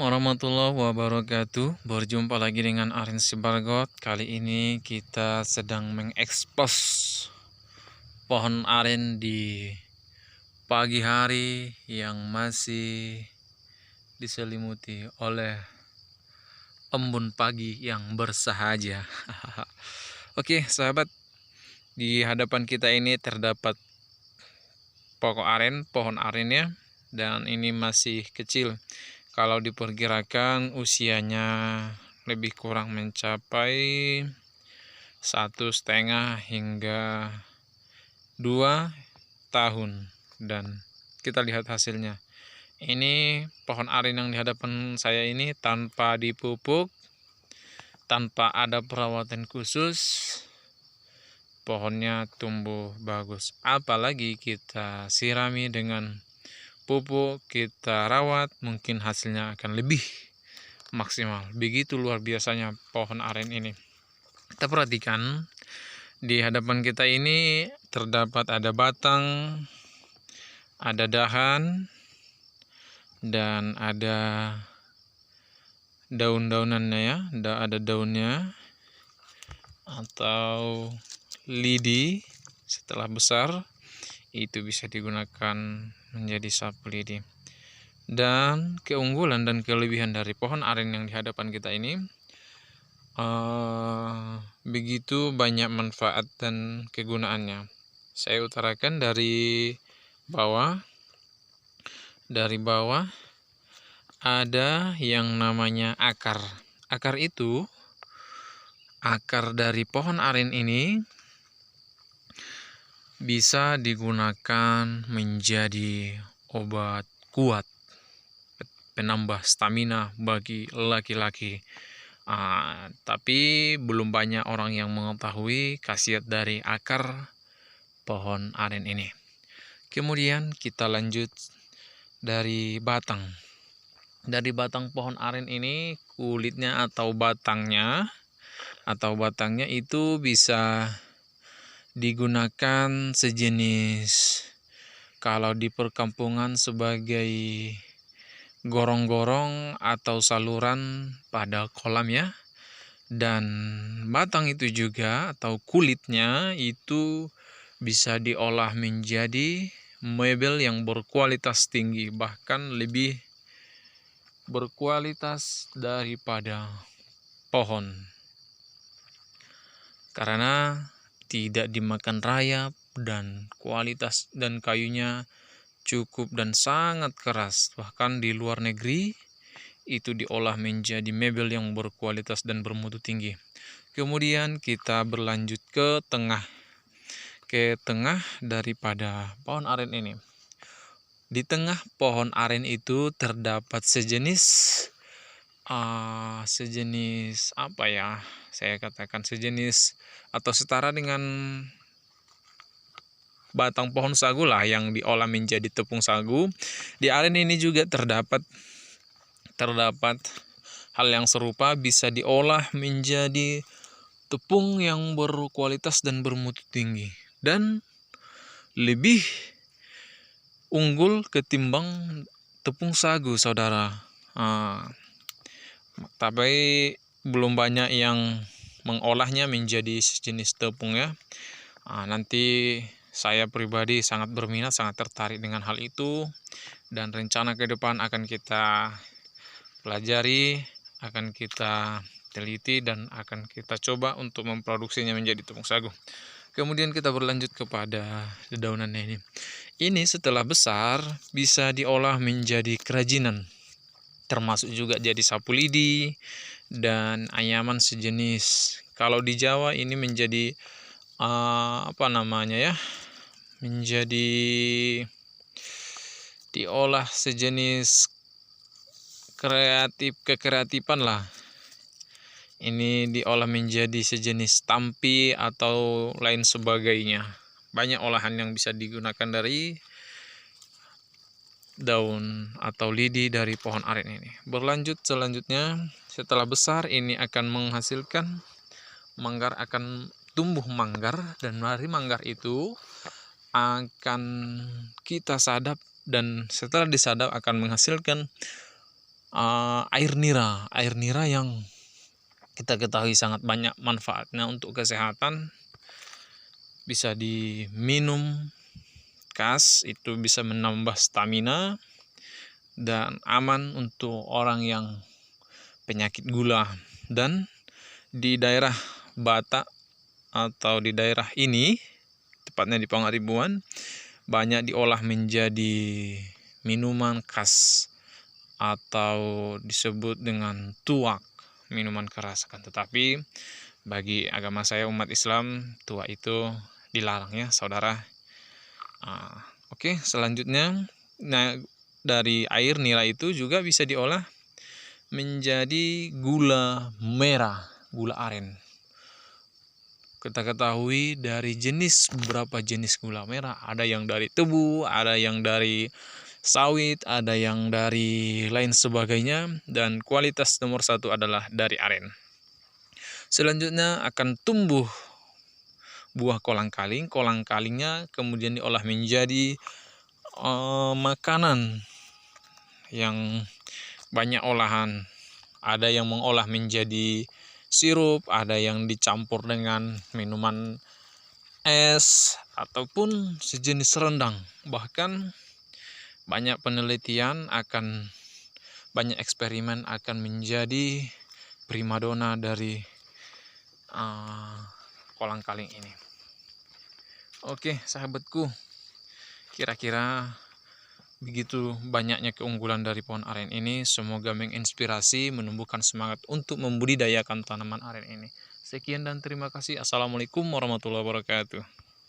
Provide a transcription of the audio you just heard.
warahmatullahi wabarakatuh. Berjumpa lagi dengan Arin Sibargot. Kali ini kita sedang mengekspos pohon aren di pagi hari yang masih diselimuti oleh embun pagi yang bersahaja. Oke, sahabat, di hadapan kita ini terdapat pohon arennya, dan ini masih kecil. Kalau diperkirakan usianya lebih kurang mencapai 1,5 hingga 2 tahun. Dan kita lihat hasilnya. Ini pohon aren yang di hadapan saya ini tanpa dipupuk, tanpa ada perawatan khusus, pohonnya tumbuh bagus. Apalagi kita sirami dengan pupuk, kita rawat, mungkin hasilnya akan lebih maksimal. Begitu luar biasanya pohon aren ini. Kita perhatikan di hadapan kita ini terdapat ada batang, ada dahan, dan ada daun-daunannya ya. Ada daunnya atau lidi. Setelah besar itu bisa digunakan menjadi sapu lidi. Dan keunggulan dan kelebihan dari pohon aren yang di hadapan kita ini begitu banyak manfaat dan kegunaannya. Saya utarakan dari bawah. Dari bawah ada yang namanya akar. Akar itu, akar dari pohon aren ini bisa digunakan menjadi obat kuat, penambah stamina bagi laki-laki. Tapi belum banyak orang yang mengetahui khasiat dari akar pohon aren ini. Kemudian kita lanjut dari batang. Dari batang pohon aren ini, kulitnya atau batangnya itu bisa digunakan sejenis, kalau di perkampungan, sebagai gorong-gorong atau saluran pada kolam ya. Dan batang itu juga atau kulitnya itu bisa diolah menjadi mebel yang berkualitas tinggi, bahkan lebih berkualitas daripada pohon, karena tidak dimakan rayap dan kualitas dan kayunya cukup dan sangat keras. Bahkan di luar negeri itu diolah menjadi mebel yang berkualitas dan bermutu tinggi. Kemudian kita berlanjut ke tengah daripada pohon aren ini. Di tengah pohon aren itu terdapat sejenis apa ya, saya katakan sejenis atau setara dengan batang pohon sagu lah, yang diolah menjadi tepung sagu. Di aren ini juga terdapat hal yang serupa, bisa diolah menjadi tepung yang berkualitas dan bermutu tinggi, dan lebih unggul ketimbang tepung sagu, saudara. Tapi belum banyak yang mengolahnya menjadi sejenis tepung ya. Nanti saya pribadi sangat berminat, sangat tertarik dengan hal itu, dan rencana ke depan akan kita pelajari, akan kita teliti, dan akan kita coba untuk memproduksinya menjadi tepung sagu. Kemudian kita berlanjut kepada dedaunannya ini. Ini setelah besar bisa diolah menjadi kerajinan, termasuk juga jadi sapu lidi dan anyaman sejenis. Kalau di Jawa ini menjadi menjadi diolah sejenis kekreatifan lah. Ini diolah menjadi sejenis tampi atau lain sebagainya. Banyak olahan yang bisa digunakan dari daun atau lidi dari pohon aren ini. Berlanjut selanjutnya, setelah besar ini akan menghasilkan manggar, akan tumbuh manggar, dan dari manggar itu akan kita sadap, dan setelah disadap akan menghasilkan air nira. Air nira yang kita ketahui sangat banyak manfaatnya untuk kesehatan. Bisa diminum khas, itu bisa menambah stamina dan aman untuk orang yang penyakit gula. Dan di daerah Batak atau di daerah ini, tepatnya di Pangaribuan, banyak diolah menjadi minuman khas atau disebut dengan tuak, minuman keras. Tetapi bagi agama saya, umat Islam, tuak itu dilarang ya saudara. Oke, selanjutnya, nah dari air nira itu juga bisa diolah menjadi gula merah, gula aren. Kita ketahui dari beberapa jenis gula merah, ada yang dari tebu, ada yang dari sawit, ada yang dari lain sebagainya, dan kualitas nomor 1 adalah dari aren. Selanjutnya akan tumbuh buah kolang-kaling. Kolang-kalingnya kemudian diolah menjadi makanan yang banyak olahan. Ada yang mengolah menjadi sirup, ada yang dicampur dengan minuman es ataupun sejenis rendang. Bahkan banyak penelitian banyak eksperimen akan menjadi primadona dari kolang-kaling ini. Oke, sahabatku, kira-kira begitu banyaknya keunggulan dari pohon aren ini. Semoga menginspirasi, menumbuhkan semangat untuk membudidayakan tanaman aren ini. Sekian dan terima kasih. Assalamualaikum warahmatullahi wabarakatuh.